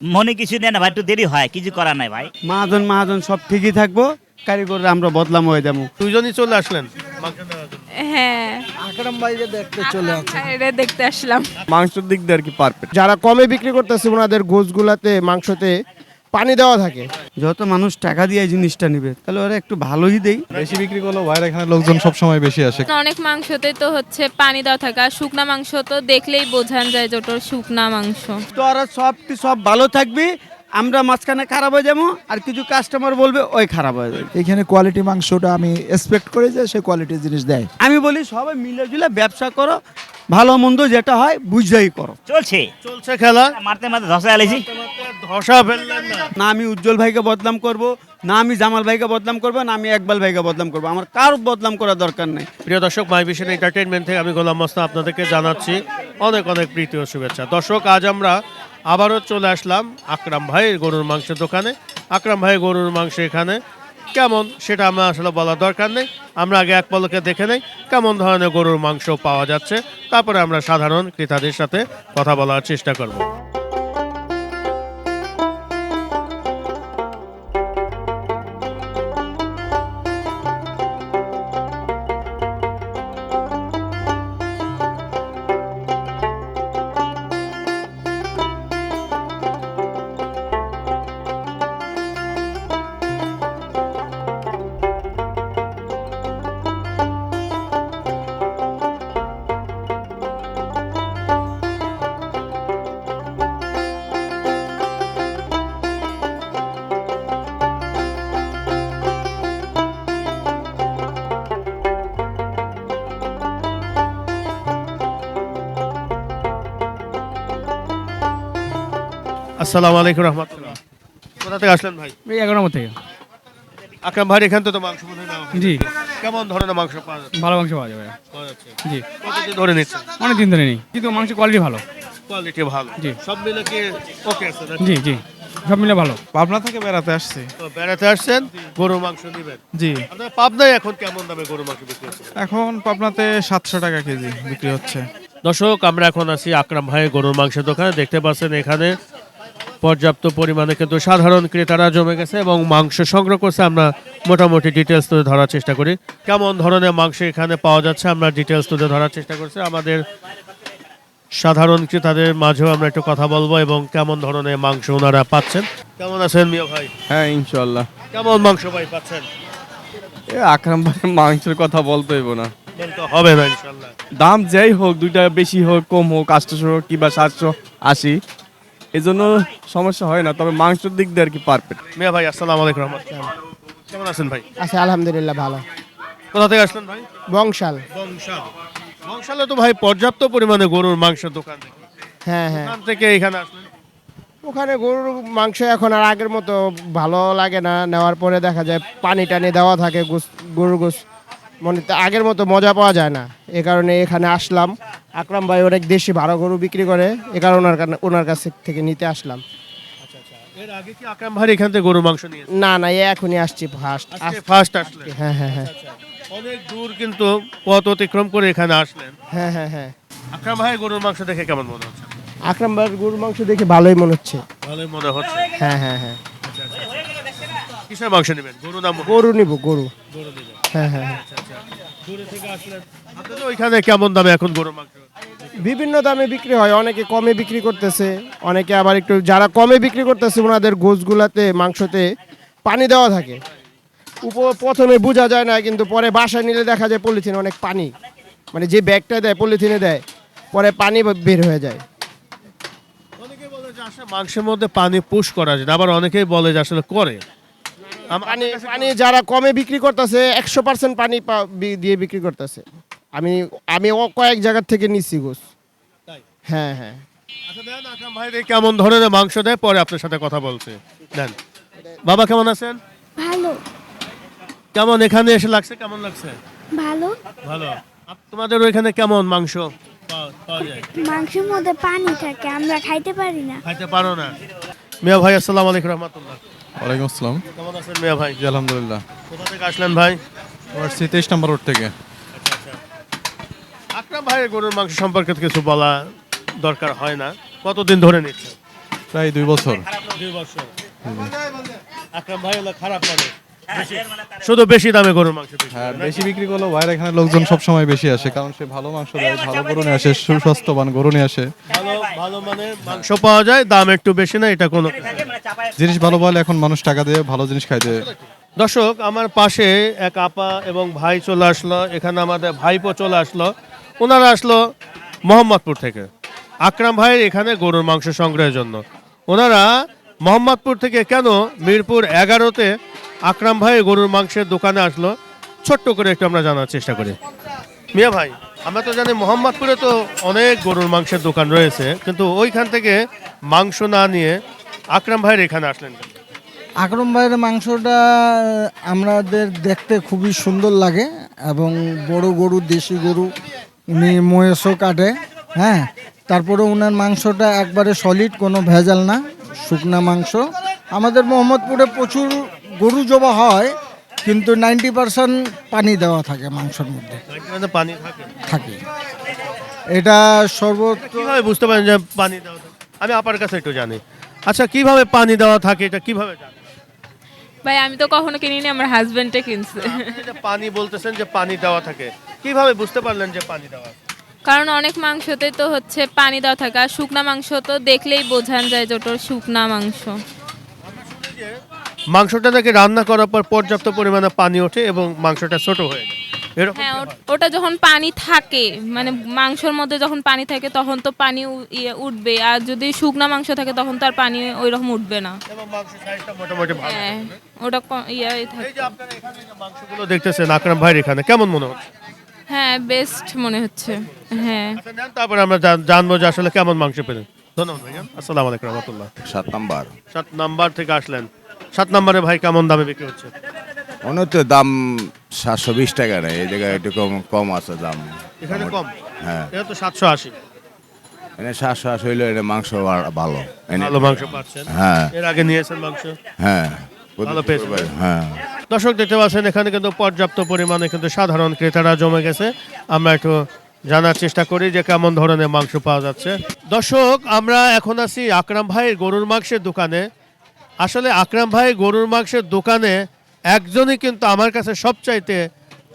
মনে কিছু নেই না ভাই, একটু দেরি হয়, কিছু করার নাই ভাই। মহাজন মহাজন সব ঠিকই থাকবো, কারিগররা আমরা বদলাম হয়ে যাবো। দুইজনই চলে আসলেন মাংস নেওয়ার জন্য। হ্যাঁ, আকরাম ভাইকে দেখতে চলে আসছে। এটা দেখতে আসলাম। মাংসের দিক দিয়ে আর কি পারফেক্ট। যারা কমে বিক্রি করতেছে ওনাদের গোশগুলাতে মাংসতে পানি দেওয়া থাকে। যত মানুষ টাকা দিয়ে এই জিনিসটা নিবে তাহলে ওরা একটু ভালোই দেই। বেশি বিক্রি করলেও বাইরে এখানে লোকজন সব সময় বেশি আসে। অনেক মাংসতে তো হচ্ছে পানি দেওয়া থাকে, আর শুকনা মাংস তো দেখলেই বোঝান যায় যে ওটা শুকনা মাংস। তো ওরা সব ভালো থাকবে, আমরা মাঝখানে খারাপ হয়ে যাবো, আর কিছু কাস্টমার বলবে ওই খারাপ হয়ে যাবে। এখানে কোয়ালিটি মাংসটা আমি এক্সপেক্ট করি যে সে কোয়ালিটির জিনিস দেয়। আমি বলি সবাই মিলে জুলে ব্যবসা করো, ভালো মন্দ যেটা হয় বুঝাই করো। চলছে খেলা, মারতে মারতে ধসা আলেছি। ধসা ফেললেন না। না আমি উজ্জ্বল ভাইকে বদনাম করব, না আমি জামাল ভাইকে বদনাম করব, না আমি একবাল ভাইকে বদনাম করব। আমার কার বদনাম করার দরকার নেই। প্রিয় দর্শক, মাই ভিশন এন্টারটেইনমেন্ট থেকে আমি গোলাম মোস্তফা আপনাদেরকে জানাচ্ছি অনেক অনেক প্রীতি ও শুভেচ্ছা। দর্শক, আজ আমরা আবারও চলে আসলাম আকরাম ভাইয়ের গরুর মাংসের দোকানে। আকরাম ভাইয়ের গরুর মাংস এখানে কেমন সেটা আমরা আসলে বলার দরকার নেই, আমরা আগে এক পলকে দেখে নেই কেমন ধরনের গরুর মাংস পাওয়া যাচ্ছে, তারপরে আমরা সাধারণ ক্রেতাদের সাথে কথা বলার চেষ্টা করব। আসসালামু আলাইকুম রহমতুল্লাহ। কোথা থেকে আসলেন ভাই? এই 11 নম্বর থেকে। আকরাম ভাই এখান থেকে তো মাংস মনে হয় নেওয়া হয়। জি, কেমন ধরনের মাংস পাওয়া যাচ্ছে? ভালো মাংস পাওয়া যাবে। পাওয়া যাচ্ছে। জি, কতদিন ধরে নিচ্ছেন? অনেক দিন ধরে নেই, কিন্তু মাংসের কোয়ালিটি ভালো। কোয়ালিটি ভালো। জি। সব মিলে কি ওকে আছে নাকি? জি জি, সব মিলে ভালো। পাবনা থেকে বেড়াতে আসছি। তো বেড়াতে আসছেন, গরুর মাংস নেবেন। জি, আপনার পাবনায় এখন কেমন দামে গরুর মাংস বিক্রি হচ্ছে? এখন পাবনাতে 700 টাকা কেজি বিক্রি হচ্ছে। দর্শক, আমরা এখন আছি আকরাম ভাইয়ের গরুর মাংসের দোকানে। দেখতে পাচ্ছেন এখানে পর্যাপ্ত পরিমাণে কিন্তু সাধারণ ক্রেতারা জমে গেছে এবং মাংস সংগ্রহ করছে। আমরা মোটামুটি ডিটেলস তুলে ধরার চেষ্টা করি কেমন ধরনের মাংস এখানে পাওয়া যাচ্ছে, আমরা ডিটেলস তুলে ধরার চেষ্টা করছি। আমাদের সাধারণ ক্রেতাদের মাঝেও আমরা একটু কথা বলবো এবং কেমন ধরনের মাংস ওনারা পাচ্ছেন। কেমন আছেন মিয়া ভাই? হ্যাঁ, ইনশাল্লাহ। কেমন মাংস ভাই পাচ্ছেন? আকরাম ভাই মাংসের কথা বলতে হইব না, বলতে হবে না ইনশাল্লাহ। দাম যাই হোক, 2 টাকা বেশি হোক কম হোক, 800 কিংবা 780, এই জন্য সমস্যা হয় না, তবে মাংসের দিক দিয়ে আর কি পারফেক্ট। মিয়া ভাই আসসালামু আলাইকুম রহমতুল্লাহ। কেমন আছেন ভাই? আচ্ছা, আলহামদুলিল্লাহ ভালো। কোথা থেকে আসলেন ভাই? বংশাল। বংশাল। বংশালে তো ভাই পর্যাপ্ত পরিমাণে গরুর মাংসের দোকান দেখি। হ্যাঁ হ্যাঁ, ওখান থেকে এখানে আসলেন? ওখানে গরুর মাংস এখন আর আগের মতো ভালো লাগে না। নেওয়ার পরে দেখা যায় পানি টানি দেওয়া থাকে, গরুর গোস মানে আগের মতো মজা পাওয়া যায় না। এ কারণে এখানে আসলাম। আকরাম ভাই অনেক দেশি ভালো গরু বিক্রি করে, এ কারণে ওনার কাছ থেকে নিতে আসলাম। এর আগে কি আকরাম ভাই এখান থেকে গরুর মাংস নিয়েছেন? না না, এখনই আসছি ফার্স্ট। ফার্স্ট আসলেন? হ্যাঁ হ্যাঁ হ্যাঁ অনেক দূর কিন্তু পথ অতিক্রম করে এখানে আসলেন। হ্যাঁ হ্যাঁ হ্যাঁ। আকরাম ভাই গরুর মাংস দেখে কেমন মনে হচ্ছে? আকরাম ভাইয়ের গরুর মাংস দেখে ভালোই মনে হচ্ছে। ভালোই মনে হচ্ছে। হ্যাঁ হ্যাঁ হ্যাঁ। কিসের মাংস নেবেন? গরু না মহিষ? গরু নিব, গরু। গরু নেবেন। হ্যাঁ হ্যাঁ হ্যাঁ। দূরে থেকে আসলেন। আপনাদের ওইখানে কেমন দামে এখন গরুর মাংস? বিভিন্ন দামে বিক্রি হয়, অনেকে কমে বিক্রি করতেছে, অনেকে আবার একটু যারা কমে বিক্রি করতেছে ওনাদের গোশগুলাতে মাংসতে পানি দেওয়া থাকে। প্রথমে বোঝা যায় না, কিন্তু পরে বাসায় নিলে দেখা যায় পলিথিনে অনেক পানি, মানে যে ব্যাগটা দেয় পলিথিনে দেয়, পরে পানি বের হয়ে যায়। অনেকে বলে যে আসলে মাংসের মধ্যে পানি পুশ করা যায় না, আবার অনেকেই বলে যে আসলে করে। পানি পানি যারা কমে বিক্রি করতেছে 100% পানি দিয়ে বিক্রি করতেছে। আমি কয়েক জায়গার থেকে নিচ্ছি গোশ। তাই? হ্যাঁ হ্যাঁ। আচ্ছা দেন আকরাম ভাই দেখি কেমন ধরনের মাংস দেয়, পরে আপনার সাথে কথা বলছে। দেন। বাবা কেমন আছেন? ভালো। কেমন এখানে এসে লাগছে, কেমন লাগছে? ভালো। ভালো। তোমাদের ওইখানে কেমন মাংস পাওয়া যায়? মাংসের মধ্যে পানি থাকে, আমরা খাইতে পারি না। খাইতে পারো না? মিয়া ভাই আসসালামু আলাইকুম রহমতুল্লাহ। ওয়ালাইকুম আসসালাম। কেমন আছেন মিয়া ভাই? জি, আলহামদুলিল্লাহ। কোথা থেকে আসলেন ভাই? আমার 23 নম্বর রোড থেকে। আকরাম ভাইয়ের গরুর মাংস সম্পর্কে তো কিছু বলা দরকার হয় না, কতদিন ধরে নিচ্ছেন? প্রায় 2 বছর। 2 বছর। আকরাম ভাই হলো খারাপ মানে শুধু বেশি দামে গরুর মাংস বিক্রি হ্যাঁ, করে, বেশি বিক্রি করলেও ভাইয়ের এখানে লোকজন সব সময় বেশি আসে, কারণ সে ভালো মাংস দেয়, ভালো গরু নিয়ে আসে, সুস্বাস্থ্যবান গরু নিয়ে আসে। ভালো ভালো মানের মাংস পাওয়া যায়, দাম একটু বেশি না, এটা কোনো জিনিস ভালো বলে এখন মানুষ টাকা দিয়ে ভালো জিনিস খাইতে। দর্শক আমার পাশে এক আপা এবং ভাই চলে আসলো, এখানে আমাদের ভাইপো চলে আসলো। ওনারা আসলো মোহাম্মদপুর থেকে আকরাম ভাইয়ের এখানে গরুর মাংস সংগ্রহের জন্য। ওনারা মোহাম্মদপুর থেকে কেন মিরপুর 11-তে আকরাম ভাই গরুর মাংসের দোকানে আসলো, ছোট্ট করে একটু আমরা জানার চেষ্টা করি। মিয়া ভাই, আমরা তো জানি মোহাম্মদপুরে তো অনেক গরুর মাংসের দোকান রয়েছে, কিন্তু ওইখান থেকে মাংস না নিয়ে আকরাম ভাইয়ের এখানে আসলেন কেন? আকরম ভাইয়ের মাংসটা আমাদের দেখতে খুবই সুন্দর লাগে এবং বড় গরু, দেশি গরু, উনি মহেশও কাটে। হ্যাঁ, তারপরে ওনার মাংসটা একবারে সলিড, কোনো ভেজাল না, শুকনা মাংস। আমাদের মোহাম্মদপুরে প্রচুর গরু জবা হয়, কিন্তু 90% পানি দেওয়া থাকে মাংসের মধ্যে, এখানে পানি থাকে। থাকে। এটা সর্বত্র কিভাবে বুঝতে পারেন যে পানি দেওয়া থাকে? আমি আপার কাছে একটু জানি। আচ্ছা, কিভাবে পানি দেওয়া থাকে এটা কিভাবে জানেন? ভাই আমি তো কখনো কিনিনি, আমার হাজবেন্ডে কিনছে। আপনি যে পানি বলতেছেন যে পানি দেওয়া থাকে, কিভাবে বুঝতে পারলেন যে পানি দেওয়া? কারণ অনেক মাংসতে তো হচ্ছে পানি দেওয়া থাকে, আর শুকনা মাংস তো দেখলেই বোঝান যায় যে ওটার শুকনা মাংস। মাংসটা নাকি রান্না করার পর পর্যাপ্ত পরিমাণে পানি ওঠে এবং মাংসটা ছোট হয়ে যায়, এরকম হ্যাঁ, ওটা যখন পানি থাকে, মানে মাংসের মধ্যে যখন পানি থাকে তখন তো পানি উঠবে, আর যদি শুকনা মাংস থাকে তখন তো আর পানি ওই রকম উঠবে না। এবং মাংসের সাইজটা মোটামুটি ভালো। হ্যাঁ, ওটা থাকে। এই যে আপনারা এখানে যে মাংসগুলো দেখতেছেন আকরাম ভাইয়ের এখানে, কেমন মনে হচ্ছে? হ্যাঁ, বেস্ট মনে হচ্ছে। হ্যাঁ, আচ্ছা, নেন, তারপরে আমরা জানবো যে আসলে কেমন মাংস পেলেন। ধন্যবাদ ভাইজান। আসসালামু আলাইকুম রহমতুল্লাহ। 7 নাম্বার 7 নাম্বার থেকে আসলেন। 7 নাম্বারে ভাই কেমন দামে বিক্রি হচ্ছে? অনেক তো দাম 720 টাকা নেই, এই জায়গায় একটু কম কম আছে দাম। এখানে কম? হ্যাঁ, এটা তো 780। এনে 780 হইলে এটা মাংস ভালো ভালো মাংস পাচ্ছেন? হ্যাঁ এর আগে নিয়েছেন মাংস? হ্যাঁ, ভালো পেয়েছেন? হ্যাঁ। দর্শক দেখতে পাচ্ছেন এখানে কিন্তু পর্যাপ্ত পরিমাণে কিন্তু সাধারণ ক্রেতারা জমে গেছে। আমরা একটু জানার চেষ্টা করি যে কেমন ধরনের মাংস পাওয়া যাচ্ছে। দর্শক, আমরা এখন আছি আকরাম ভাইয়ের গরুর মাংসের দোকানে। আসলে আকরাম ভাই গরুর মাংসের দোকানে একজনই কিন্তু আমার কাছে সবচাইতে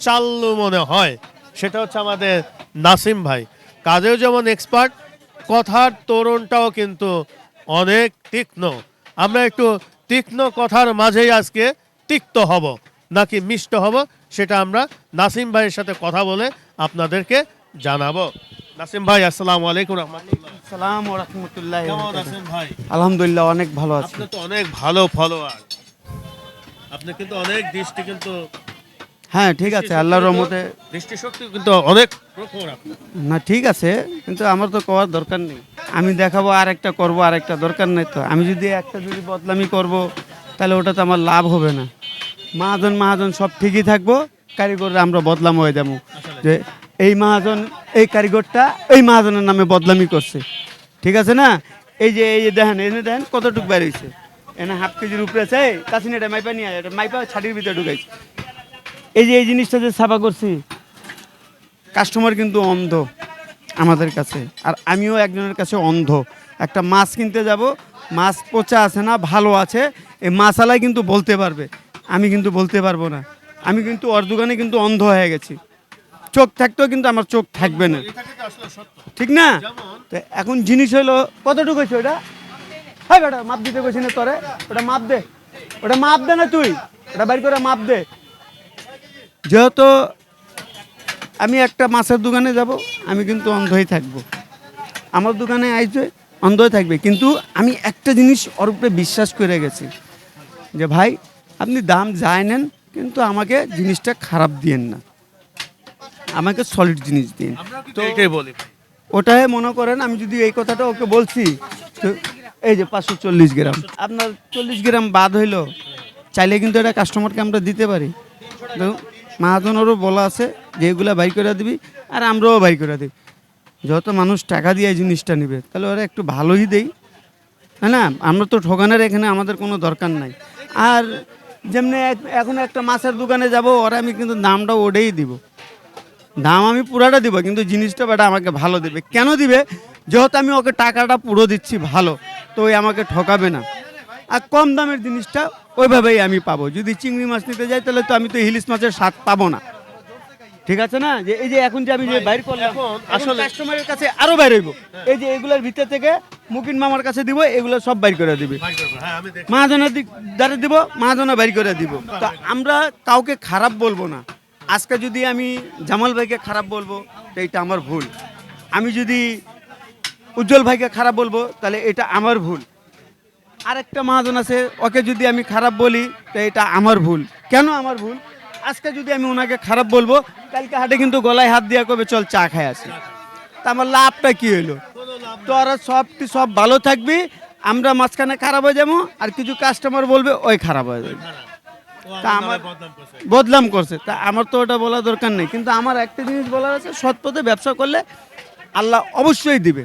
চাল্লু মনে হয়, সেটা হচ্ছে আমাদের নাসিম ভাই। কাজেও যেমন এক্সপার্ট, কথার তোরণটাও কিন্তু অনেক তীক্ষ্ণ। আমরা একটু তীক্ষ্ণ কথার মাঝেই আজকে তিক্ত হব নাকি মিষ্ট হব, সেটা আমরা নাসিম ভাইয়ের সাথে কথা বলে আপনাদেরকে জানাবো। নাসিম ভাই, আসসালামু আলাইকুম রহমতুল্লাহ। সালাম ওয়া রাহমাতুল্লাহি ওয়া কেমন বারাকাতুহু। আছেন ভাই? আলহামদুলিল্লাহ, অনেক ভালো আছি। আপনি তো অনেক ভালো ফলোয়ার, আপনি কিন্তু অনেক দৃষ্টি কিন্তু হ্যাঁ, ঠিক আছে, আল্লাহর রহমতে। দৃষ্টিশক্তি কিন্তু অনেক প্রখর আপনার। না, ঠিক আছে, কিন্তু আমার তো করার দরকার নেই। আমি দেখাবো আর একটা করবো, আর একটা দরকার নেই তো। আমি যদি একটা বদলামি করব, তাহলে ওটা তো আমার লাভ হবে না। মাহাজন সব ঠিকই থাকবো, কারিগররা আমরা বদলাম হয়ে যাবো, যে এই মাহাজন এই কারিগরটা এই মাহাজনের নামে বদলামি করছে, ঠিক আছে না? এই যে দেখেন কতটুকু বের হয়েছে, এনে হাফ কেজির উপরে আছে। কাছিনি এটা মাইপা নিয়ে এটা মাইপা ছাটির ভিতরে ঢুকাইছে। এই যে এই জিনিসটা যে ছাপা করছি, কাস্টমার কিন্তু অন্ধ আমাদের কাছে, আর আমিও একজনের কাছে অন্ধ। একটা মাছ কিনতে যাব, মাছ পচা আছে না ভালো আছে, এই মাছালাই কিন্তু বলতে পারবে, আমি কিন্তু বলতে পারবো না। আমি কিন্তু ওর দোকানে কিন্তু অন্ধ হয়ে গেছি। চোখ থাকতেও কিন্তু আমার চোখ থাকবে না, ঠিক না? তো এখন জিনিস হলো কতটুকু হয়েছে ওটা? হ্যাঁ বেটা, মাপ দিতে কইছি না তোরে, ওটা মাপ দে, ওটা মাপ দে না, তুই ওটা বাইর করে মাপ দে। যেহেতু আমি একটা মাছের দোকানে যাব, আমি কিন্তু অন্ধই থাকবো। আমার দোকানে আইছে অন্ধই থাকবে, কিন্তু আমি একটা জিনিস ওর উপরে বিশ্বাস করে গেছি যে ভাই আপনি দাম যায় নেন, কিন্তু আমাকে জিনিসটা খারাপ দিয়েন না, আমাকে সলিড জিনিস দিন। তো এটাই বলি, ওটাই মনে করেন, আমি যদি এই কথাটা ওকে বলছি, তো এই যে 540 গ্রাম, আপনার 40 গ্রাম বাদ হইলো, চাইলে কিন্তু এটা কাস্টমারকে আমরা দিতে পারি। তো মাহাজনেরও বলা আছে যে এগুলা বাই করে দিবি, আর আমরাও বাই করে দিই। যত মানুষ টাকা দিয়ে এই জিনিসটা নেবে, তাহলে ওরা একটু ভালোই দেই, হ্যাঁ না? আমরা তো ঠকানোর এখানে আমাদের কোনো দরকার নাই। আর যেমনি এখন একটা মাছের দোকানে যাব, ওরা আমি কিন্তু দামটা ওটাই দিব, দাম আমি পুরাটা দিব, কিন্তু জিনিসটা বেটা আমাকে ভালো দেবে। কেন দিবে? যেহেতু আমি ওকে টাকাটা পুরো দিচ্ছি ভালো, তো ওই আমাকে ঠকাবে না। আর কম দামের জিনিসটা ওইভাবেই আমি পাবো। যদি চিংড়ি মাছ নিতে যাই তাহলে তো আমি তো ইলিশ মাছের স্বাদ পাবো না। ঠিক আছে না, যে এই যে এখন যে আমি যে বাইর করলাম, আসলে কাস্টমারের কাছে আরো বাইর হইব। এই যে এগুলোর ভিতর থেকে মুকিন মামার কাছে দিব, এগুলো সব বাইর করে দিবে, মহাজনের দ্বারা দিব, মহাজনে বাইর করে দিব। তো আমরা কাউকে খারাপ বলবো না। আজকে যদি আমি জামাল ভাইকে খারাপ বলবো তো এটা আমার ভুল। আমি যদি উজ্জ্বল ভাইকে খারাপ বলবো তাহলে এটা আমার ভুল। আরেকটা মহাজন আছে, ওকে যদি আমি খারাপ বলি তো এটা আমার ভুল। কেন আমার ভুল? আজকে যদি আমি ওনাকে খারাপ বলবো, কালকে হাটে কিন্তু গলায় হাত দিয়া কবে চল চা খাই আসি, তা আমার লাভটা কি হইলো? তোরা সব ভালো থাকবি, আমরা মাঝখানে খারাপ হয়ে যাবো, আর কিছু কাস্টমার বলবে ওই খারাপ হয়ে যাবে, তা আমার বদনাম করছে। তা আমার তো ওটা বলা দরকার নেই। কিন্তু আমার একটা জিনিস বলার আছে, সৎ পথে ব্যবসা করলে আল্লাহ অবশ্যই দিবে।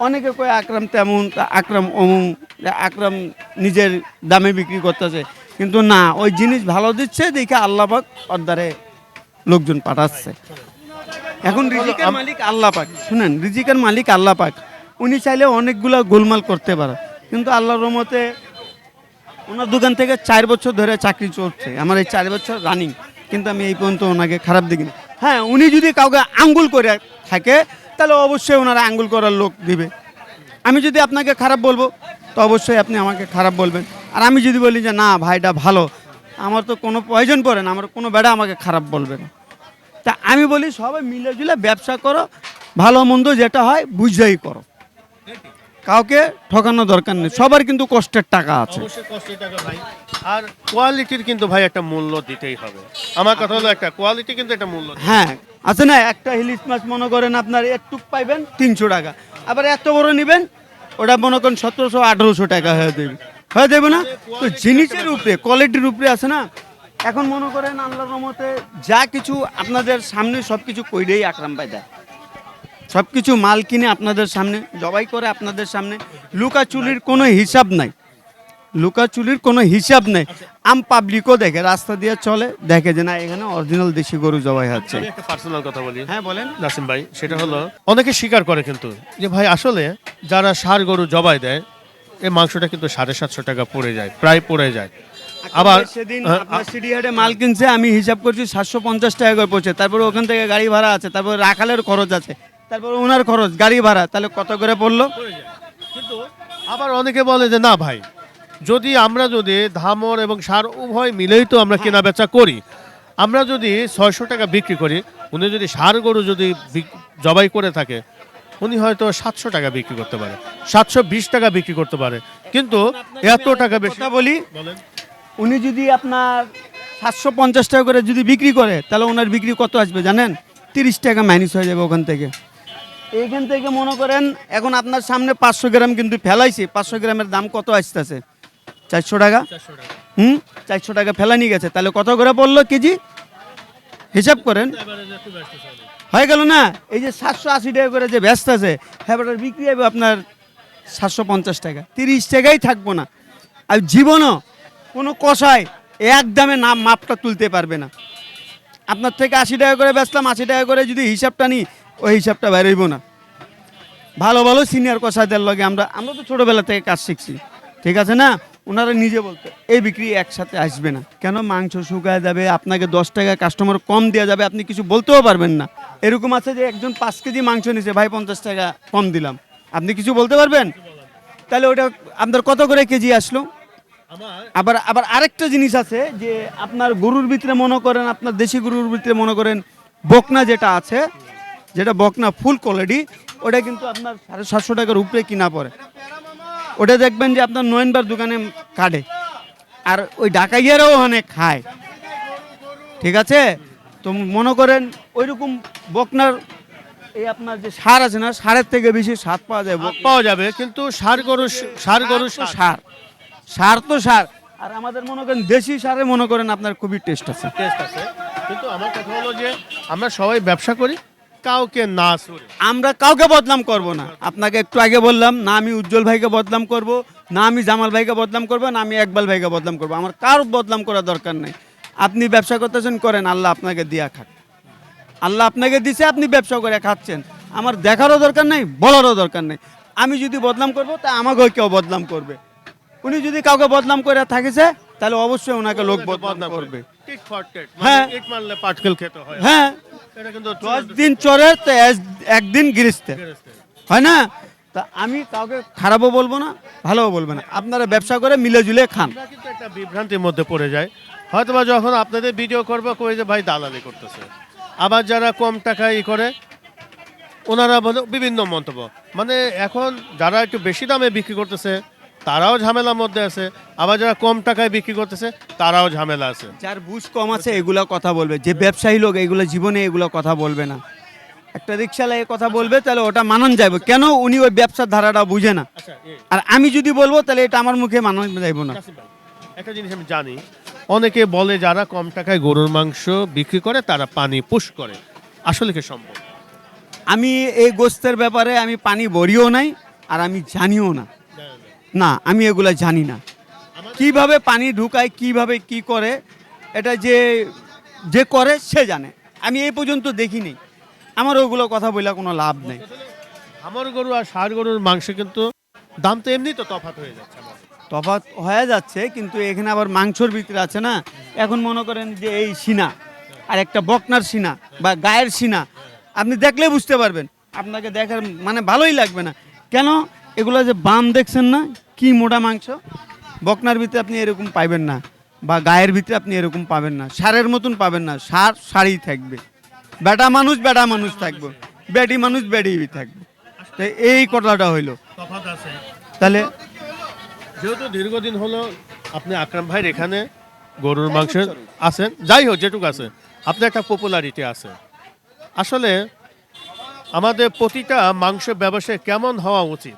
অনেকে কয় আকরাম তেমন, আকরাম অমুক, আকরাম নিজের দামে বিক্রি করতেছে, কিন্তু না, ওই জিনিস ভালো দিচ্ছে দেখে আল্লাহ পাক ওর দ্বারে লোকজন পাঠাচ্ছে। এখন রিজিকের মালিক আল্লাহ পাক, শুনেন, রিজিকের মালিক আল্লাহ পাক। উনি চাইলে অনেকগুলো গোলমাল করতে পারে, কিন্তু আল্লাহর রহমতে ওনার দোকান থেকে 4 বছর ধরে চাকরি চলছে, আমার এই 4 বছর রানিং, কিন্তু আমি এই পর্যন্ত ওনাকে খারাপ দেখিনি। হ্যাঁ, উনি যদি কাউকে আঙ্গুল করে থাকে তাহলে অবশ্যই ওনারা আঙ্গুল করার লোক দিবে। আমি যদি আপনাকে খারাপ বলবো তো অবশ্যই আপনি আমাকে খারাপ বলবেন। আর আমি যদি বলি যে না ভাইটা ভালো, আমার তো কোনো প্রয়োজন পড়ে না, আমার কোনো বেড়া আমাকে খারাপ বলবে না। তা আমি বলি সবাই মিলে জুলে ব্যবসা করো, ভালো মন্দ যেটা হয় বুঝাই করো, কাউকে ঠকানো দরকার নেই। সবার কিন্তু কষ্টের টাকা আছে। আর কোয়ালিটির কিন্তু ভাই একটা মূল্য দিতেই হবে। আমার কথা হলো একটা কোয়ালিটি কিন্তু একটা মূল্য। হ্যাঁ, আছে না, একটা ইলিশ মাছ মনে করেন আপনার একটু পাইবেন 300 টাকা, আবার এত বড় নেবেন ওটা মনে করেন 1700-1800 টাকা হয়ে দেবে না? তো জিনিসের উপরে, কোয়ালিটির উপরে আছে না। এখন মনে করেন আল্লাহর রহমতে যা কিছু আপনাদের সামনে সব কিছু কইরেই আকরাম ভাই দেয়, সব কিছু মাল কিনে আপনাদের সামনে জবাই করে, আপনাদের সামনে লুকাচুরির কোনো হিসাব নাই, লুকাচুরির কোনো হিসাব নেই। আম পাবলিকও দেখে, রাস্তা দিয়ে চলে, দেখে যে না এখানে অরিজিনাল দেশি গরু জবাই হচ্ছে। আমি একটা পার্সোনাল কথা বলি। হ্যাঁ বলেন নাসিম ভাই, সেটা হলো অনেকে স্বীকার করে কিন্তু যে ভাই আসলে যারা ষাঁড় গরু জবাই দেয় এই মাংসটা কিন্তু 750 টাকা পড়ে যায়, প্রায় পড়ে যায়। আবার সেদিন আপনার সিডিহাটে মাল কিনছে, আমি হিসাব করছি 750 টাকা করে পড়ছে, তারপরে ওখান থেকে গাড়ি ভাড়া আছে, তারপরে রাখালের খরচ আছে, তারপরে ওনার খরচ, গাড়ি ভাড়া, তাহলে কত করে পড়লো? কিন্তু আবার অনেকে বলে যে না ভাই, যদি আমরা যদি ধামর এবং সার উভয় মিলেই তো আমরা কেনা বেচা করি, আমরা যদি 600 টাকা বিক্রি করি, উনি যদি ষাঁড় গরু যদি জবাই করে থাকে উনি হয়তো 700 টাকা বিক্রি করতে পারে, 720 টাকা বিক্রি করতে পারে, কিন্তু এত টাকা বেশি বলি, উনি যদি আপনার 750 টাকা করে যদি বিক্রি করে তাহলে ওনার বিক্রি কত আসবে জানেন? 30 টাকা মাইনাস হয়ে যাবে ওখান থেকে। এইখান থেকে মনে করেন এখন আপনার সামনে 500 গ্রাম কিন্তু ফেলাইছি, 500 গ্রামের দাম কত আসতেছে? 400 টাকা। 400 টাকা ফেলা নিয়ে গেছে, তাহলে কত করে পড়লো কেজি? হিসাব করেন, হয়ে গেল না? এই যে 780 টাকা করে যে ব্যস্ত আছে, হ্যাঁ বিক্রি হবে আপনার 750 টাকা, 30 টাকাই থাকবো না। আর জীবনও কোনো কষায় এক দামে নাম মাপটা তুলতে পারবে না। আপনার থেকে 80 টাকা করে বেচলাম, 80 টাকা করে যদি হিসাবটা নিই, ওই হিসাবটা বেরোইব না। ভালো ভালো সিনিয়র কষাইদের লগে আমরা তো ছোটোবেলা থেকে কাজ শিখছি, ঠিক আছে না? ওনারা নিজে বলতো এই বিক্রি একসাথে আসবে না, কেন মাংস শুকায় যাবে, আপনাকে 10 টাকা কাস্টমার কম দেওয়া যাবে, আপনি কিছু বলতেও পারবেন না। এরকম আছে যে একজন 5 কেজি মাংস নিছে, ভাই 50 টাকা কম দিলাম, আপনি কিছু বলতে পারবেন? তাহলে ওটা আপনার কত করে কেজি আসলো? আবার আরেকটা জিনিস আছে যে আপনার গরুর ভিতরে মনে করেন, আপনার দেশি গরুর ভিতরে মনে করেন বকনা যেটা আছে, যেটা বকনা ফুল কোয়ালিটি, ওটা কিন্তু আপনার 750 টাকার উপরে কিনা পড়ে। ওটা দেখবেন যে আপনার নয়নবার দোকানে কাটে, আর ওই ঢাকাইয়ারাও অনেক খায়, ঠিক আছে? তো মনে করেন ওইরকম বকনার এই আপনার যে সার আছে না, সারের থেকে বেশি স্বাদ পাওয়া যাবে, কিন্তু সার গরু সার তো সার। আর আমাদের মনে করেন দেশি সারে মনে করেন আপনার খুবই টেস্ট আছে। কিন্তু আমার কথা হলো যে আমরা সবাই ব্যবসা করি, কাউকে না ছুড়ে আমরা কাউকে বদনাম করব না। আপনাকে একটু আগে বললাম না, আমি উজ্জ্বল ভাইকে বদনাম করব না, আমি জামাল ভাইকে বদনাম করব না, আমি একবাল ভাইকে বদনাম করব। আমার কার বদনাম করার দরকার নেই। আপনি ব্যবসা করতেছেন করেন, আল্লাহ আপনাকে দিয়া খাক, আল্লাহ আপনাকে দিছে, আপনি ব্যবসা করে খাচ্ছেন। আমার দেখারও দরকার নেই, বলারও দরকার নেই। আমি যদি বদনাম করব তা আমাকেও কেউ বদনাম করবে। উনি যদি কাউকে বদনাম করে থাকেছে তাহলে অবশ্যই ওনাকে লোক বদনাম করবে। টিট ফর টেট, হ্যাঁ। মানে ইট মারলে পাটকেল খেতে হয়। হ্যাঁ, এটা কিন্তু 10 দিন চোরের তো একদিন গৃহস্থে, হয় না? তা আমি কাউকে খারাপও বলবো না, ভালোও বলবো না। আপনারা ব্যবসা করে মিলে জুলে খান। আমরা কিন্তু একটা বিভ্রান্তির মধ্যে পড়ে যায়, হয়তোবা যখন আপনাদের ভিডিও করবো কই যে ভাই দালালি করতেছে, আবার যারা কম টাকায় করে ওনারা বলে বিভিন্ন মন্তব্য। মানে এখন যারা একটু বেশি দামে বিক্রি করতেছে তারাও ঝামেলার মধ্যে আছে, আবার যারা কম টাকায় বিক্রি করতেছে তারাও ঝামেলা আছে। যার বুঝ কম আছে এগুলা কথা বলবে, যে ব্যবসায়ী লোক এগুলো জীবনে এগুলো কথা বলবে না। একটা রিক্সাওয়ালা এই কথা বলবে তাহলে ওটা মানান যাবে, কেন উনি ওই ব্যবসার ধারাটা বুঝে না। আর আমি যদি বলবো তাহলে এটা আমার মুখে মানান যাইব না। কাসিম ভাই, একটা জিনিস আমি জানি, অনেকে বলে যারা কম টাকায় গরুর মাংস বিক্রি করে তারা পানি পুশ করে, আসলে কি সম্ভব? আমি এই গোস্তের ব্যাপারে আমি পানি ভরিও নাই, আর আমি জানিও না। না, আমি এগুলা জানি না কিভাবে পানি ঢুকায়, কিভাবে কি করে, এটা যে যে করে সে জানে। আমি এই পর্যন্ত দেখিনি, আমার ওগুলো কথা বলে কোনো লাভ নেই। আমার গরু আর ষাঁড় গরুর মাংস কিন্তু দাম তো এমনি তো তফাৎ হয়ে যাচ্ছে। তফাৎ হয়ে যাচ্ছে, কিন্তু এখানে আবার মাংসর ভিতরে আছে না। এখন মনে করেন যে এই সিনা আর একটা বকনার সিনা বা গায়ের সিনা আপনি দেখলে বুঝতে পারবেন, আপনাকে দেখার মানে ভালোই লাগবে না। কেন? এগুলো যে বাম দেখছেন না, কি মোটা মাংস। বকনার ভিতরে আপনি এরকম পাবেন না, বা গায়ের ভিতরে আপনি এরকম পাবেন না, ষাঁড়ের মতন পাবেন না। ষাঁড় ষাঁড়ই থাকবে, বেটা মানুষ থাকবে, বেটি মানুষ বেটি থাকবে। তো এই কথাটা হইলো। তফাৎ আছে। তাহলে যেহেতু দীর্ঘদিন হলো আপনি আকরাম ভাইয়ের এখানে গরুর মাংসের আছেন, যাই হোক যেটুকু আছে আপনার একটা পপুলারিটি আছে। আসলে আমাদের প্রতিটা মাংস ব্যবসায় কেমন হওয়া উচিত,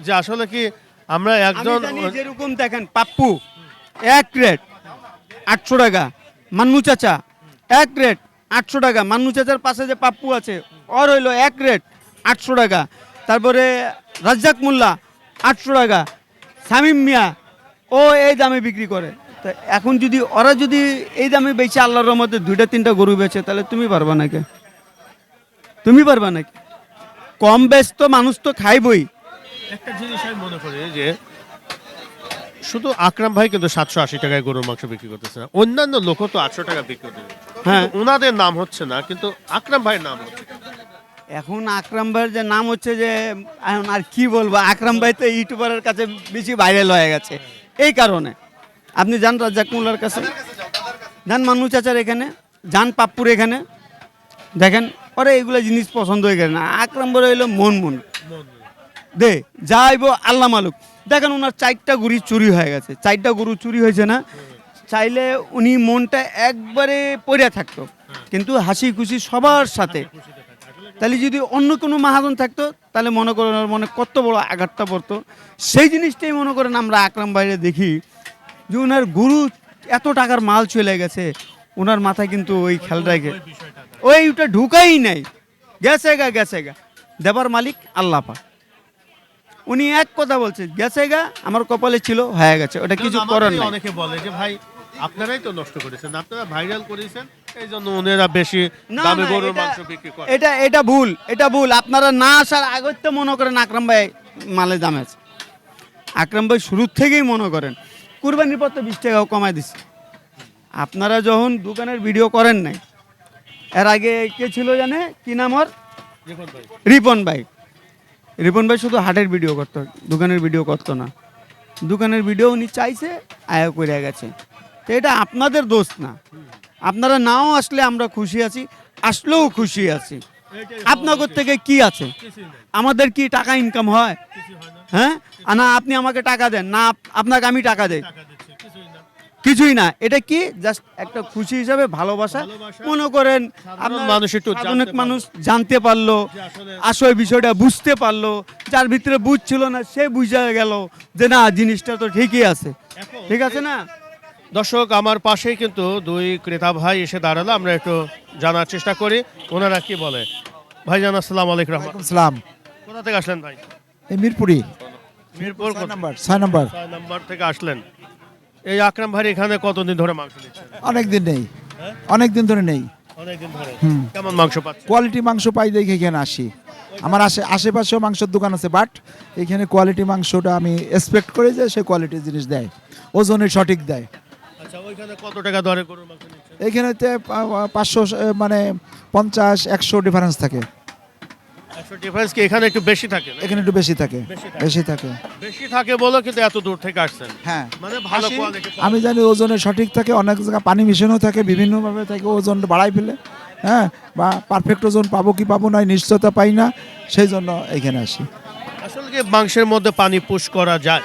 যে আসলে কি আমরা একজন আমি জানি যেরকম দেখেন পাপ্পু এক রেট 800 টাকা, মান্নু চাচা এক রেট 800 টাকা, মান্নু চাচার পাশে যে পাপ্পু আছে ওর হইলো এক রেট 800 টাকা, তারপরে রাজ্জাক মোল্লা 800 টাকা, শামিম মিয়া ও এই দামে বিক্রি করে। তা এখন যদি ওরা যদি এই দামে বেচে আল্লাহর রহমতে 2-3টা গরু বেচে, তাহলে তুমি পারবা নাকি? তুমি পারবা নাকি? কম বেচ তো মানুষ তো খাইবই। একটা জিনিস আমি মনে করি যে শুধু আকরাম ভাই কিন্তু 780 টাকায় গরুর মাংস বিক্রি করতেছে না, অন্যান্য লোকও তো 800 টাকা বিক্রি করতেছে। হ্যাঁ, ওনাদের নাম হচ্ছে না, কিন্তু আকরাম ভাইয়ের নাম হচ্ছে। এখন আকরাম ভাইয়ের যে নাম হচ্ছে যে, এখন আর কি বলবো, আকরাম ভাই তো ইউটিউবারের কাছে বেশি ভাইরাল হয়ে গেছে। এই কারণে আপনি যান রাজ্জাক মোল্লার কাছে, যান মান্নু চাচার এখানে, যান পাপ্পুর এখানে, দেখেন ওরা এগুলো জিনিস পছন্দ হয়ে গেছে না। আকরাম ভাই হইলো মন দে যাইব আল্লাহ মালুক। দেখেন ওনার 4টা গরু চুরি হয়ে গেছে, 4টা গরু চুরি হয়েছে না, চাইলে উনি মনটা একবারে পড়ে থাকতো, কিন্তু হাসি খুশি সবার সাথে। তাহলে যদি অন্য কোনো মহাজন থাকতো তাহলে মনে করেন ওর মনে কত বড় আঘাতটা পড়তো। সেই জিনিসটাই মনে করেন আমরা আকরাম ভাইরে দেখি যে ওনার গরু এত টাকার মাল চলে গেছে, ওনার মাথায় কিন্তু ওই খেলটাকে ওইটা ঢুকাই নাই, গেছে গা দেবার মালিক আল্লাহ পাক। উনি এক কথা বলছে, গেছে গা আমার কপালে ছিল হয়ে গেছে, ওটা কিছু করার নাই। অনেকে বলে যে ভাই আপনারাই তো নষ্ট করেছেন, আপনারা ভাইরাল করেছেন, এই জন্য ওনারা বেশি না, দামে না, গরুর মাংস বিক্রি করে। এটা ভুল। আপনারা না আসার আগে তো মনে করেন আকরাম ভাই মালের দাম আছে। আকরাম ভাই শুরুর থেকেই মনে করেন কুরবানির পর তো 20 টাকাও কমায় দিচ্ছে। আপনারা যখন দোকানের ভিডিও করেন নাই, এর আগে কে ছিল জানে, কি নাম ওর? রিপন ভাই শুধু হাটের ভিডিও করতো, দোকানের ভিডিও করতো না। দোকানের ভিডিও উনি চাইছে, আয়া করে গেছে। তো এটা আপনাদের দোষ না। আপনারা নাও আসলে আমরা খুশি আছি, আসলেও খুশি আছি। আপনাদের থেকে কি আছে? আমাদের কি টাকা ইনকাম হয়? হ্যাঁ, না আপনি আমাকে টাকা দেন না, আপনাকে আমি টাকা দেই, কিছুই না। এটা কি জাস্ট একটা খুশি হিসাবে ভালোবাসা। মনে করেন অনেক মানুষ জানতে পারলো, আসলে বিষয়টা বুঝতে পারলো, যার ভিতরে বুঝছিল না সে বুঝে গেল যে না জিনিসটা তো ঠিকই আছে, ঠিক আছে না? দর্শক, আমার পাশেই কিন্তু দুই ক্রেতা ভাই এসে দাঁড়ালো, আমরা একটু জানার চেষ্টা করি ওনারা কি বলে। ভাইজান আসসালামু আলাইকুম। সালাম। কোথা থেকে আসলেন ভাই? এই মিরপুরি, মিরপুর 6 নম্বর। 6 নম্বর থেকে আসলেন। এই আকরাম ভাই এখানে কতদিন ধরে মাংস নিচ্ছেন? অনেকদিন নেই, অনেকদিন ধরে নেই। অনেকদিন ধরে। কেমন মাংস পাচ্ছেন? কোয়ালিটি মাংস পাই দেখে এখানে আসি। আমার আশেপাশেও মাংসের দোকান আছে, বাট এখানে কোয়ালিটি মাংসটা আমি এক্সপেক্ট করি যে সে কোয়ালিটির জিনিস দেয়, ওজনে সঠিক দেয়। আচ্ছা, ওইখানে কত টাকা দরে গরুর মাংস নিচ্ছেন? এইখানেতে 500 মানে 50-100 ডিফারেন্স থাকে। ডিফারেন্স কি এখানে একটু বেশি থাকে না? এখানে একটু বেশি থাকে, বেশি থাকে। বেশি থাকে বলো, কিন্তু এত দূর থেকে আসছেন। হ্যাঁ, মানে ভালো আসি, কোয়ালিটি। আমি জানি ওজনে সঠিক থাকে, অনেক জায়গায় পানি মিশানো থাকে, বিভিন্নভাবে থাকে, ওজন বাড়াই ফেলে। হ্যাঁ, বা পারফেক্ট ওজন পাবো কি পাবো না নিশ্চয়তা পাই না, সেই জন্য এখানে আসি। আসলে কি মাংসের মধ্যে পানি পুশ করা যায়?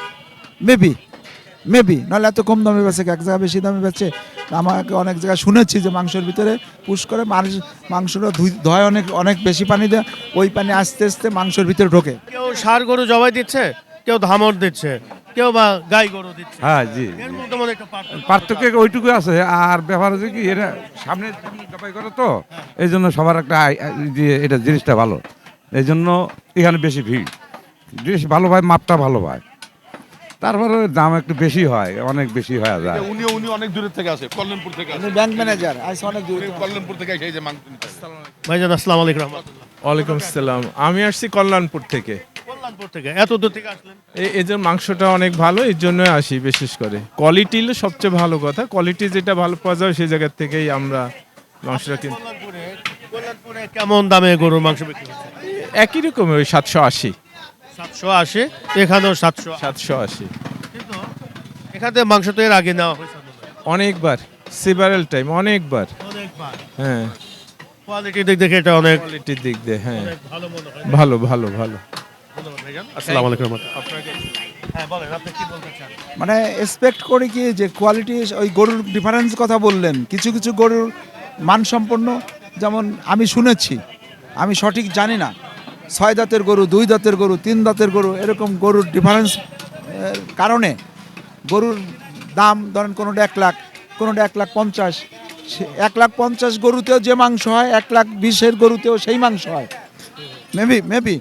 মেবি নাহলে এত কম দামে বেচে, এক জায়গায় বেশি দামে বেচে। আমাকে অনেক জায়গায় শুনেছি যে মাংসের ভিতরে পুশ করে মাংসটা ধয় অনেক বেশি পানি দেয়, ওই পানি আস্তে আস্তে মাংসের ভিতরে ঢোকে। কেউ ষাঁড় গরু জবাই দিচ্ছে, কেউ ধামর দিচ্ছে, কেউ বা গাই গরু দিচ্ছে। হ্যাঁ জি, এর মধ্যে মনে একটা পার্থক্য ওইটুকু আছে। আর ব্যাপার হচ্ছে কি, এটা সামনে জবাই করে তো, এই জন্য সবার একটা এটা জিনিসটা ভালো, এই জন্য এখানে বেশি ভিড়। জিনিস ভালো হয়, মাপটা ভালো হয়, তারপরে দাম একটু বেশি হয়, অনেক বেশি হয়ে যায়। উনি অনেক দূরের থেকে আসে, কল্যাণপুর থেকে আসে, ব্যাংক ম্যানেজার আইসা অনেক দূর। কল্যাণপুর থেকে এসে এই যে মাংস নিতে আসে। ভাইজান আসসালামু আলাইকুম রাহমাতুল্লাহ। ওয়ালাইকুম আসসালাম। আমি আসছি কল্যাণপুর থেকে। কল্যাণপুর থেকে এত দূর থেকে আসলেন? এই যে মাংসটা অনেক ভালো, এর জন্য আসি বিশেষ করে। কোয়ালিটি হলো সবচেয়ে ভালো কথা, কোয়ালিটি যেটা ভালো পাওয়া যায় সেই জায়গা থেকেই আমরা মাংসটা কিনি। কল্যাণপুরে কেমন দামে গরুর মাংস বিক্রি হচ্ছে? একই রকম, ওই 780। 780, এখানেও 780। কিন্তু এখানে মাংস তো এর আগে নেওয়া হয়েছে অনেকবার, সেভারেল টাইম, অনেকবার। হ্যাঁ, কোয়ালিটির দিক থেকে এটা অনেক কোয়ালিটির দিক দিয়ে হ্যাঁ ভালো মনে হয়। ভালো ভালো ভালো। ধন্যবাদ ভাইজান। আসসালামু আলাইকুম। আপনাকে হ্যাঁ বলেন, আপনি কি বলতে চান? মানে এক্সপেক্ট করি কি যে কোয়ালিটি, ওই গরুর ডিফারেন্স কথা বললেন, কিছু কিছু গরুর মানসম্পন্ন, যেমন আমি শুনেছি, আমি সঠিক জানি না, 6 দাঁতের গরু, 2 দাঁতের গরু, 3 দাঁতের গরু, এরকম গরুর ডিফারেন্স কারণে গরুর দাম ধরেন কোনোটা 1 লাখ, কোনোটা 1,50,000। 1,50,000 গরুতেও যে মাংস হয়, 1,20,000 গরুতেও সেই মাংস হয়। মেবি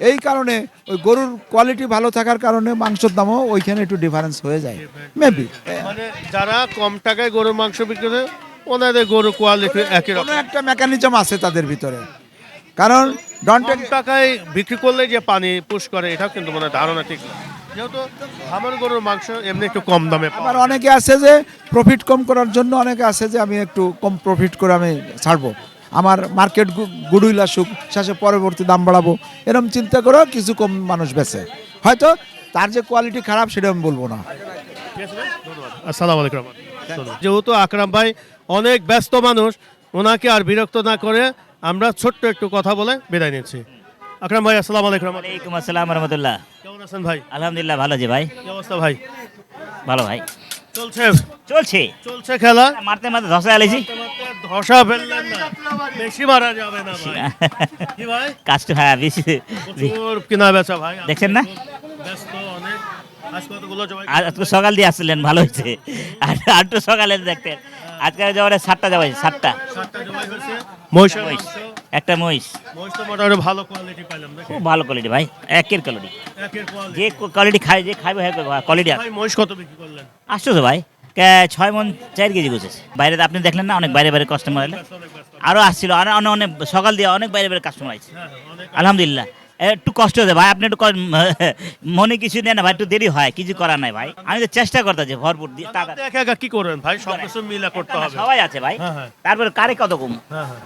এই কারণে ওই গরুর কোয়ালিটি ভালো থাকার কারণে মাংসের দামও ওইখানে একটু ডিফারেন্স হয়ে যায় মেবি। মানে যারা কম টাকায় গরুর মাংস বিক্রি করে, ওনাদের গরুর কোয়ালিটি একই রকম। কোনো একটা মেকানিজম আছে তাদের ভিতরে, কারণ কম টাকায় বিক্রি করলে যে পানি পুশ করে, এটাও কিন্তু মানে ধারণা ঠিক না। যেহেতু আমার গরুর মাংস এমনি একটু কম দামে পাওয়া আবার অনেকে আছে যে প্রফিট কম করার জন্য, অনেকে আছে যে আমি একটু কম প্রফিট করে আমি ছাড়বো, আমার মার্কেট গুডউইল আসুক, শেষে পরবর্তী দাম বাড়াবো, এরকম চিন্তা করে কিছু কম মানুষ বেচে। হয়তো তার যে কোয়ালিটি খারাপ সেটা আমি বলবো না। আসসালামু আলাইকুম। যেহেতু আকরাম ভাই অনেক ব্যস্ত মানুষ, ওনাকে আর বিরক্ত না করে আমরা ছোট্ট একটু কথা বলে বিদায় নিচ্ছি। আকরাম ভাই আসসালামু আলাইকুম। ওয়ালাইকুম আসসালাম রহমতুল্লাহ। কেমন আছেন ভাই? আলহামদুলিল্লাহ ভালো জি ভাই। কি অবস্থা ভাই? ভালো ভাই। চলছে চলছে চলছে খেলা। মারতে মারতে ধসা আলেছি। ধসা ফেললেন না, বেশি মারা যাবে না ভাই। কি ভাই? কাজটা হ্যাঁ বেশি প্রচুর কিনা বেচা ভাই, দেখছেন না? ব্যস্ত অনেক। আজ কতগুলো জবাই? আজকে সকাল দিয়ে আসছিলেন, ভালো হয়েছে। আর একটু সকালে দেখতেন, আজকে যাওয়ার 7টা জবাই, 7টা। 7টা জবাই হয়েছে। মহিষের মহিষ, মাংস। একটা মহিষ, মহিষ তো মোটামুটি ভালো কোয়ালিটি পাইলাম নাকি? খুব ভালো কোয়ালিটি ভাই, একের কোয়ালিটি। একের কোয়ালিটি। যে কোয়ালিটি খায়, যে খাইবে কোয়ালিটি আছে। ভাই মহিষ কত বিক্রি করলেন? আসছো ভাই, 6 মণ 4 কেজি গুছেছে। বাইরে আপনি দেখলেন না, অনেক বাইরে বাইরে কাস্টমার এলে, আরও আসছিল, অনেক সকাল দিয়ে অনেক বাইরে বাইরে কাস্টমার আছে। আলহামদুলিল্লাহ। একটু কষ্ট হচ্ছে ভাই, আপনি একটু মনে কিছু নেন না ভাই, একটু দেরি হয়, কিছু করার নাই ভাই। আমি তো চেষ্টা করতেছি ভরপুর দিয়ে। আপনি একা একা কি করবেন ভাই? সব কিছু মিলা করতে হবে। সবাই আছে ভাই, হ্যাঁ, হ্যাঁ। তারপরে কারে কত কম হ্যাঁ হ্যাঁ।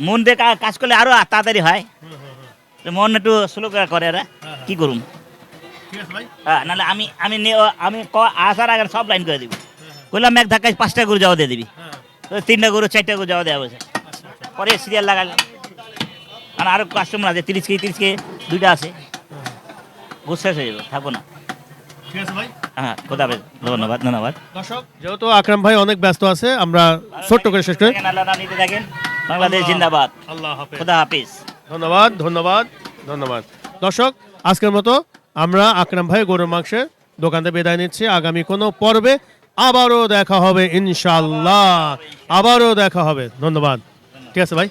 মন দিয়ে কাজ করলে আরো তাড়াতাড়ি হয়। মন একটু স্লো করে এরা, কি করুন? ঠিক আছে ভাই। হ্যাঁ, নাহলে আমি আসার আগে সব লাইন করে দিবি। বললাম এক ধাক্কায় 5টা গরু যাওয়া দিয়ে দিবি, 3টা গরু 4টা গরু যাওয়া দেওয়া বলছে। পরে সিরিয়াল লাগালে আর আরো কাস্টমার আছে, 30 কেজি 2টা আছে, বুঝ শেষ হয়ে যাবে, থাকবো না। ঠিক আছে ভাই। হ্যাঁ, খোদাহাফেজ। ধন্যবাদ। দর্শক, যেহেতু আকরাম ভাই অনেক ব্যস্ত আছে, আমরা ছোট্ট করে শেষ করি। আল্লাহ নিতে থাকেন। বাংলাদেশ জিন্দাবাদ। আল্লাহ হাফেজ। খোদা হাফিজ। ধন্যবাদ ধন্যবাদ ধন্যবাদ। দর্শক, আজকের মতো আমরা আকরাম ভাই গরুর মাংসের দোকান থেকে বিদায় নিচ্ছি। আগামী কোনো পর্বে আবারও দেখা হবে ইনশাআল্লাহ, আবারও দেখা হবে। ধন্যবাদ। ঠিক আছে ভাই।